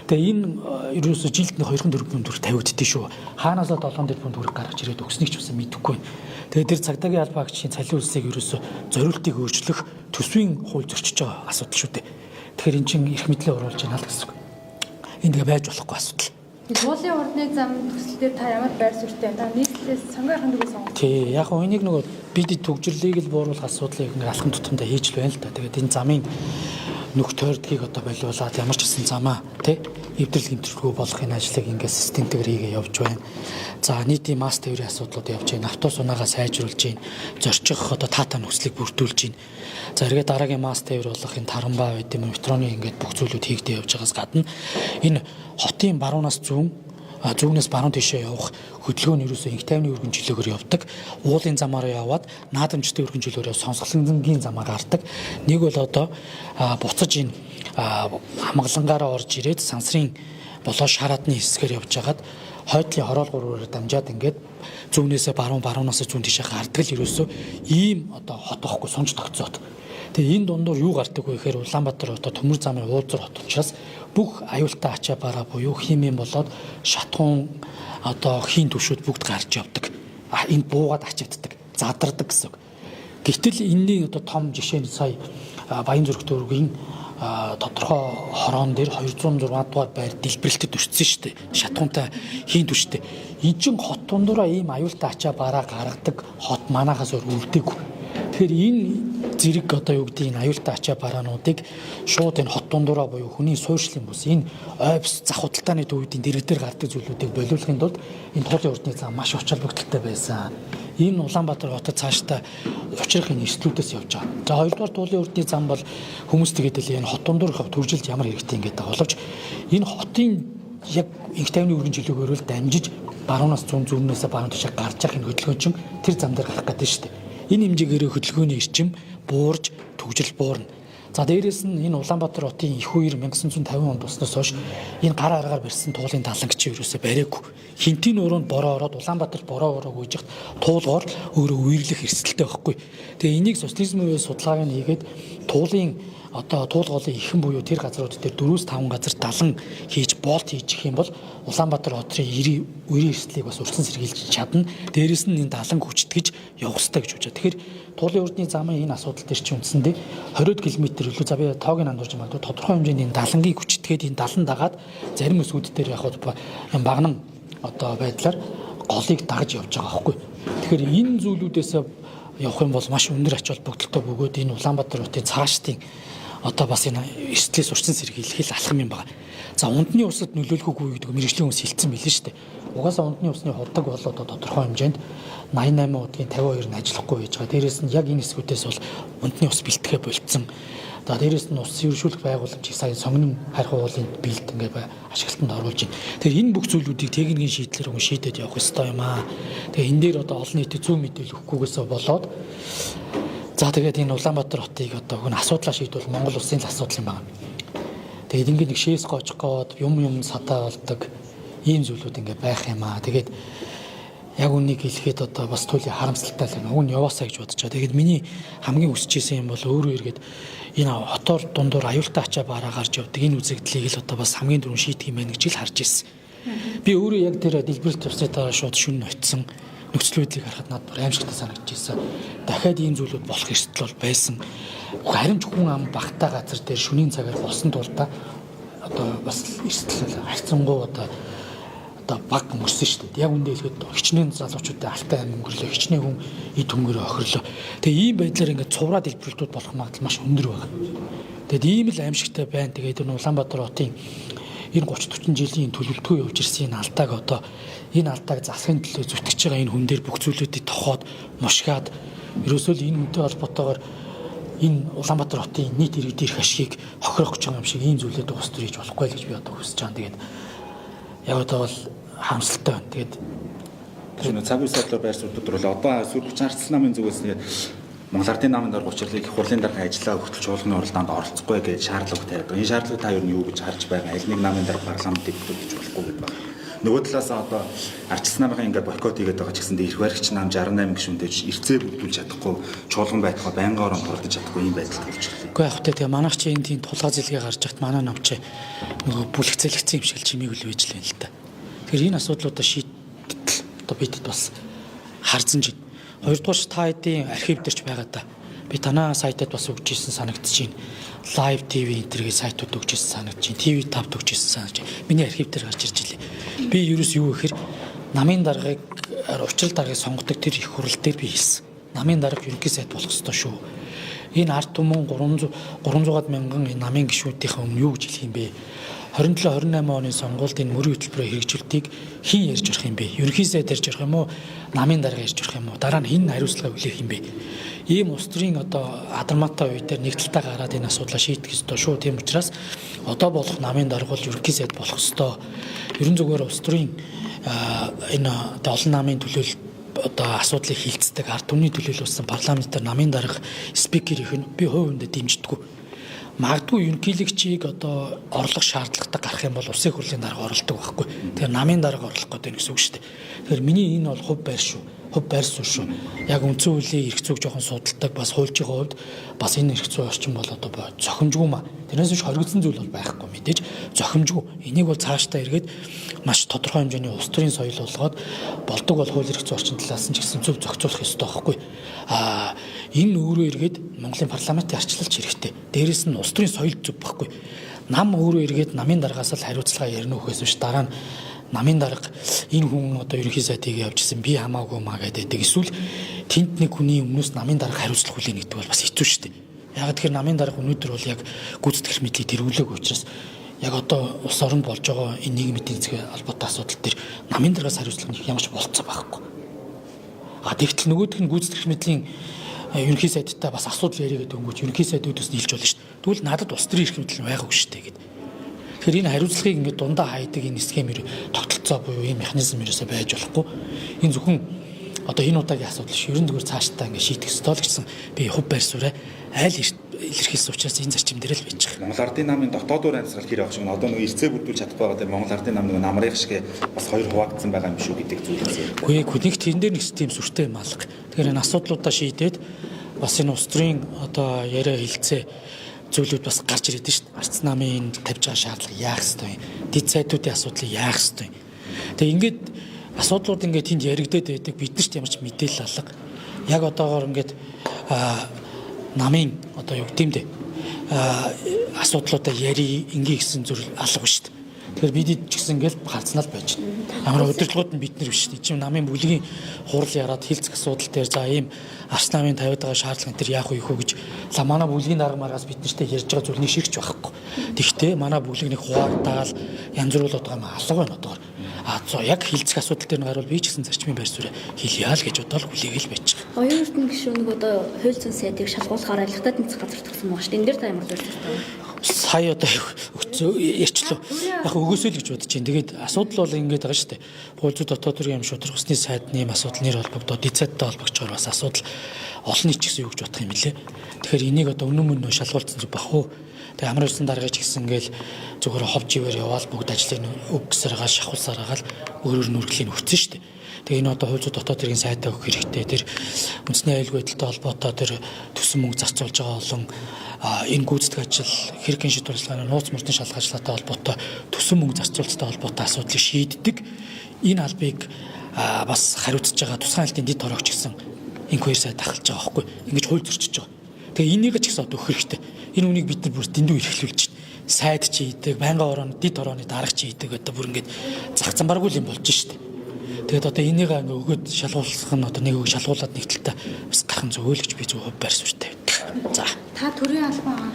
Тэгээ энэ ерөөсө жилд 2-4 төгрөг тавигддээ шүү. Хаанаасаа 7 төгрөг гаргаж ирээд өгснэг ч бас мэдэхгүй. Тэгээ тэр цагдаагийн албаагчийн цалин үлсийг ерөөсө зориултыг өөрчлөх төсвийн хууль зөрчиж байгаа асуудал шүү дээ. Тэгэхээр эн чинь эрх мэдлээ оруулж байна л гэсэн үг. Энэ тэгээ байж болохгүй асуудал. Уулын урдны зам төсөл дээр та ямар байр суурьтай та нийслэлээс сонгоохын төгөө сонгох. Тий, яг хөө энийг нөгөө бид төгжрлийг л бууруулах асуудлыг ингээ алхам тутамдаа хийж л байна л да. Тэгээд энэ замын нүх тойрдгийг одоо болиулаад ямар ч гэсэн замаа тий эвдрэл гэмтэрхүү болохын ажлыг ингээ системтэйгээр хийгээ явж байна. За нийтийн масс тээврийн асуудлууд явж байна. Автобус унаагаа сайжруулж байна. Зорчих одоо таатаа нөхцөлийг бүрдүүлж байна. За эргээд дараагийн масс тээвэр болох энэ тарамбаа байд юм метроны ингээд бүх зүйлүүд хийгдээ явж байгаас гадна энэ хотын баруунаас зүүнээс баруун тишээ явах хөдөлгөөн ерөөсөө инх тайвны өргөн чөлөөгөөр явдаг. Уулын замаараа яваад наадамжтай өргөн чөлөөрөө сонсголонгийн замаар гардаг. Нэг бол одоо буцаж энэ хамгалангаараа орж ирээд сансрын болоо шараадны хэсгээр явж хагаад хойдлын хороолгоороор дамжаад ингээд зүүнээсээ баруунаас зүүн тишээ гардаг л ерөөсөө ийм одоо хот байхгүй сунж тогтцоод. Тэгээ энэ дундуур юу гардаг вэ гэхээр Улаанбаатар хотод төмөр замын уулзар хот учраас бүх аюултай ачаа бараа буюу химийн болоод шатхуун одоо хийн төвшүүд бүгд гарч явдаг. Энэ буугаад ачааддаг, задардаг гэсэн үг. Гэтэл энэний одоо том жишээ нь сая Баянзүрх дүүргийн тодорхой хороон дээр 206 дугаар байр дэлбэрэлтэд өртсөн шүү дээ. Шатхуунтай хийн төвштэй. Энэ чин хот дундуура ийм аюултай ачаа бараа гаргадаг хот манахаас өөр үлдээгүй. Тэгэхээр энэ зэрэг одоо юу гэдэг энэ аюултай ачаа бараануудыг шууд энэ хот дундуура буюу хүний суурьшлын бус энэ ойбс зах худалдааны төвүүдийн дэрэг дээр гардаг зүйлүүдийг болиулахын тулд энэ туулын урдны зам маш уч холбогдолтой байсан. Энэ Улаанбаатар хотод цаашдаа учрах энэ эрсдлүүдээс явж байгаа. За хоёрдугаар туулын урдны зам бол хүмүүс тэгээд л энэ хот дундуур төржилд ямар хэрэгтэй ингээд байгаа боловч энэ хотын яг инх тайвны өргөн чөлөөгөөр л дамжиж баруунаас зүүнээс баруун тишээ гарч явах энэ хөдөлгөөн чинь тэр зам дээр гарах гэдэг шүү дээ. Энэ хэмжээгээр хөдөлгөөний эрчим буурж төгжил буурна. За дээрээс нь энэ Улаанбаатар хотын их үер 1950 онд болсноос хойш энэ гар аргаар барьсан туулын даланг чи ерөөсөй бариаггүй. Хинтийн өрөөнд бороо ороод Улаанбаатар бороо гүйж хат туулгаар өөрөө үерлэх эрсдэлтэй байхгүй. Тэгээ энийг социализмын үеэс судалгааг нь хийгээд туулын одоо туулгуулын ихэн буюу тэр газрууд дээр 4-5 газар далан хийж болт хийж их юм бол Улаанбаатар хотын үерийн эрсдлийг бас өрсөн сэргийлж чадна. Дээрээс нь энэ далан хүчтгэж явах хэрэгтэй гэж бодож. Тэгэхээр туулын урдны замын энэ асуудал дээр чи үндсэндээ 20 км илүү за би тоог нь андуурж магадгүй тодорхой хэмжээний энэ далангийн хүчтгээд энэ далан дагаад зарим өсгүүд дээр яг багнан одоо байдлаар голыг дагж явж байгаа байхгүй. Тэгэхээр энэ зүйлүүдээс явах юм бол маш өндөр ач холбогдолтой бөгөөд энэ Улаанбаатар хотын цаашдын одоо бас энэ эрсдлээс урьдчилан сэргийлэх л алхам юм байна. За унтны усад нөлөөлөхгүй гэдэг мэргэжлийн хүмүүс хэлсэн билээ шүү дээ. Угаасаа унтны усны худаг бол одоо тодорхой хэмжээнд 88 удгийн 52 нь ажиллахгүй байж байгаа. Дээрээс нь яг энэ хэсгүүдээс бол унтны ус бэлтгэхэ болцсон. За дээрээс нь ус ершүүлэх байгууламжийг сая сонгон харих уулын бэлт ингээ ашиглалтанд оруулж байна. Тэгэхээр энэ бүх зүйлүүдийг техникийн шийдлэр хүн шийдээд явах ёстой юм аа. Тэгээ энэ дээр одоо олон нийтэд зөв мэдээлэл өгөхгүйгээсээ болоод за тэгээд энэ Улаанбаатар хотыг одоо хүн асуудлаа шийдвэл Монгол улсын л асуудал юм байна. Тэгээд ингээд нэг шээс гоожих гээд юм садаа болдог ийм зүйлүүд ингээд байх юм аа. Тэгээд яг үнийг хэлэхэд одоо бас туйлын харамсалтай л байна. Уг нь яваасаа гэж бодож байгаа. Тэгээд миний хамгийн хүсэж байсан юм бол өөрөө эргээд энэ хотоор дундуур аюултай ачаа бараа гарч явдаг энэ үзэгдлийг л одоо бас хамгийн түрүүнд шийдэх юм байна гэж л харж ирсэн. Би өөрөө яг тэр дэлбэрэлт явцдаа шууд шүн очсон нөхцөл байдлыг харахад надад бүр аимшигтай санагдчихсан. Дахиад ийм зүйлүүд болох эрсдэл бол байсан. Харин ч хүн ам багтаа газар дээр шөнийн цагаар босон тулдаа одоо бас эрсдэл хайцсангуу одоо баг өнгөрсөн шүү дээ. Яг үндэ хэлэхэд хичнээн залуучуудын алтай амин өнгөрлөө, хичнээн хүн эд хөнгөрөө охирлоо. Тэгээ ийм байдлаар ингээд цувраа дэлбэрэлтүүд болох магадлал маш өндөр байна. Тэгээд ийм л аимшигтай байна. Тэгээд энэ Улаанбаатар хотын энэ 30-40 жилийн төлөвлөлтөө явж ирсэн энэ алдааг одоо энэ алдааг засахын төлөө зүтгэж байгаа энэ хүн дээр бүх зүйлүүдийг тохоод мушгаад ерөөсөө л энэ үнэтэй холбоотойгоор энэ Улаанбаатар хотын нийт иргэдийн эрх ашигыг хохирох гэж байгаа юм шиг ийм зүйлүүд ус төрөж болохгүй л гэж би одоо хүсэж байгаа. Тэгээд яг одоо бол харамсалтай байна. Тэгээд энэ цаг үе сайдлаар байр суурьдууд бол одоо сүүл 30 намын зүгээс Монгол Ардын намын дарга учрлыг их хурлын дарга ажиллаа хөтөлж уулганы уралдаанд оролцохгүй гэж шаардлага тавьдаг. Энэ шаардлага та юу гэж харж байгаа? Аль нэг намын дарга парламентыг хөтөлж болохгүй гэдэг байна. Нөгөө талаас одоо ардчилсан намын ингээд бойкот хийгээд байгаа ч гэсэн эрх баригч нам 68 гишүүндээ эрцээ бүрдүүлж чадахгүй, чуулган байтугай байнгын орон тулдаж чадахгүй юм байдалд хүрч ирлээ. Гэхдээ яг тэгээ манайх чи энэ тийм тулгаа зэлгээ гарч яхад манай нам чи нөгөө бүлэгцэлэгцэн юм шиг л чимээг л байж л байна л да. Тэгэхээр энэ асуудлуудаа шийдэл одоо бидэд бас харзан чинь. Хоёрдугаар та хэдийн архив дээр ч байгаа да. Би танаа сайтад бас өгч ирсэн санагдчихээн. Live TV интергийн сайтууд өгч ирсэн санагдчихээн. TV5-д өгч ирсэн санагдчихээн. Миний архив дээр гарч ирж илээ. Би ерөөс юу гэхээр намын даргаыг учрал даргаыг сонгодог тэр их хурал дээр би хэлсэн. Намын дарга ерөнхий сайд болох ёстой шүү. Энэ ард түмэн 300-аад мянган намын гишүүдийнхээ өмнө юу гэж хэлэх юм бэ? 27-28 оны сонгуульд энэ мөрийн хөтөлбөрийн хэрэгжүүлэлтийг хэн ярьж орох юм бэ? Ерөнхий сайд ярьж орох юм уу? Намын дарга ярьж орох юм уу? Дараа нь хэн хариуцлага хүлээх юм бэ? Ийм улс төрийн одоо адармаатай үе дээр нэг талдаа гараад энэ асуудлаа шийдэх ёстой шүү. Тийм учраас одоо болох намын дарга бол ерөнхий сайд болох ёстой. Ерөн зүгээр улс төрийн энэ олон намын төлөөлөл одоо асуудлыг хилцдэг ард түмний төлөөлөлсөн парламентаар намын дарга спикер их нь би хувь хүндээ дэмждэггүй. Магадгүй ерөнхийлөгчийг одоо орлох шаардлагатай гарах юм бол улсын хурлын дарга оролдог байхгүй. Тэгэхээр намын дарга орлох гэдэг нь гэсэн үг шүү дээ. Тэгэхээр миний энэ бол хувь байр шүү. Хувь байр суурь шүү. Яг үндсэн хуулийн эрх зүйг жоохон судалдаг бас хуульчийн хувьд бас энэ эрх зүй орчин бол одоо зохимжгүй маа. Тэрнээс биш хоригдсан зүйл бол байхгүй мэдээж зохимжгүй. Энийг бол цаашдаа эргээд маш тодорхой хэмжээний улс төрийн соёл болгоод болдог бол хууль эрх зүй орчин талаас нь ч гэсэн зөв зохицуулах ёстой байхгүй. Энэ өөрөө эргээд Монголын парламентын арчлалч хэрэгтэй. Дээрээс нь улс төрийн соёл зөв байхгүй. Нам өөрөө эргээд намын даргаас л хариуцлага ярина үхээс биш дараа нь намын дарга энэ хүн одоо ерөнхий сайдыг явжсэн би хамаагүй маа гэдэг. Эсвэл тент нэг хүний өмнөөс намын дарга хариуцлага хүлээнэ гэдэг бол бас хэцүү шүү дээ. Яг тэгэхээр намын дарга өнөөдөр бол яг гүйцэтгэх мэдлийг тэргүүлээгүй учраас яг одоо улс оронд болж байгаа энэ нийгмийн эдийн засгийн албатай асуудал дээр намын даргаас хариуцлага нэг ямарч болцоо байхгүй. Тэгтэл нөгөөх нь гүйцэтгэх мэдлийн ерөнхий сайдтай бас асуудал яриагээд өнгөж ерөнхий сайд үүдээс нийлж болно шүү дээ. Тэгвэл надад улс төрийн эрх мэдэл байгаагүй шүү дээ гэдэг. Тэгэхээр энэ хариуцлагыг ингээд дундаа хайдаг энэ схемээр тогтолцоо буюу ийм механизм ерөөсөй байж болохгүй. Энэ зөвхөн одоо энэ удаагийн асуудал ш. Ерөн зүгээр цаашдаа ингээд шийдэх ёстой л гэсэн би хувь байр суурь аль илэрхийлсэн учраас энэ зарчим дээр л байж байгаа. Монгол Ардын намын дотоодоор амьсгал хэр явах шиг нь одоо нөгөө эрцээ бүрдүүлж чадахгүй байгаа дээр Монгол Ардын нам нөгөө намрын шиг бас хоёр хуваагдсан байгаа юм шүү гэдэг зүйлээс. Үгүй нэг тэрэн дээр нэг тийм сүртэй юм алга. Тэгэхээр энэ асуудлуудаа шийдээд бас энэ улс төрийн одоо яриа хилцээ зүйлүүд бас гарч ирээд шүү дээ. Арц намын тавьж байгаа шаардлага яах ёстой юм. Дэд сайдуудын асуудлыг яах ёстой юм. Тэгээ ингээд асуудлууд ингээд тэнд яригдээд байдаг бид нарт ямарч мэдээлэл алга. Яг одоогоор ингээд намын одоо юу гэдэм бэ асуудлуудаа яри ингээ гэсэн зүйл алга шүү дээ. Тэгэхээр бид ч гэсэн ингээл харцнаал байж байна. Ямар удирдлагууд нь бид нар биш. Эцэг намын бүлгийн хурал яраад хилцэх асуудал дээр за ийм арц намын тавиад байгаа шаардлага энэ төр яах вэ гэж манай бүлгийн дарга маргаас бид нартэй ярьж байгаа зүйл нэг ширч байхгүй. Тэгвэл манай бүлэг нэг хуваагдаал янз бүрүүлээд байгаа юм алга байна одоор. Яг хилцэх асуудал дээр нь гарвал би ч гэсэн зарчмын байр суурь хэлъя л гэж бодоод хүлээгээл байж байгаа. Оюун эрдэнэ гишүүнг одоо хууль зүйн сайдыг шалгуулахаар алхтад тэнцэх газар төгсөн байгаа шүү дээ. Энэ дээр та ямар зүйл байна? Сая одоо ярьчлаа. Яг өгөөсөө л гэж бодож байна. Тэгээд асуудал бол ингэж байгаа шүү дээ. Хууль зүйн дотоод төрийн юм шударга усны сайдны юм асуудал нэр холбогдоод дицэттэй холбогдчихоор бас асуудал олон нийт ч гэсэн юу гэж бодох юм бэлээ. Тэгэхээр энийг одоо өмнө мөн шалгуулсан зүг бах уу. Тэгээ амар усан даргаж гисэн ингээл зүгээр ховж ивэр яваал бүгд ажлын үг гэсараагаал шахуулсаар агаал өөрөөр нүргэлийн өгсөн шүү дээ. Тэгээ энэ одоо хууль зүйн дотоод төрийн сайдаа өгөх хэрэгтэй. Тэр үндэсний аюулгүй байдлаа холбоотой тэр төсөн мөнгө зарцуулж байгаа олон энэ гүйцэтгэх ажил хэрхэн шийдвэрлэгааны нууц мөрдийн шалгажлаатай холбоотой төсөн мөнгө зарцуулалттай холбоотой асуудлыг шийддэг. Энэ албыг бас хариуцж байгаа тусгай алтын дэд торогч гэсэн инквайр сайд ахалж байгаа байхгүй. Ингэж хууль зөрчиж байгаа. Тэгээ энийг ч гэсэн одоо өгөх хэрэгтэй. Энэ үнийг бид нар бүр дэндүү эрхлүүлж байна. Сайд ч хийдэг, байнгын орооны дэд орооны дарга ч хийдэг одоо бүр ингэж зах замбаргүй юм болж шүү дээ. Тэгээд одоо энийг ингээ өгөөд шалгуулах нь одоо нэг үг шалгуулад нэг талтай бас гарах зөв л гэж би зөв байр суурьтай. За. Та төрийн албан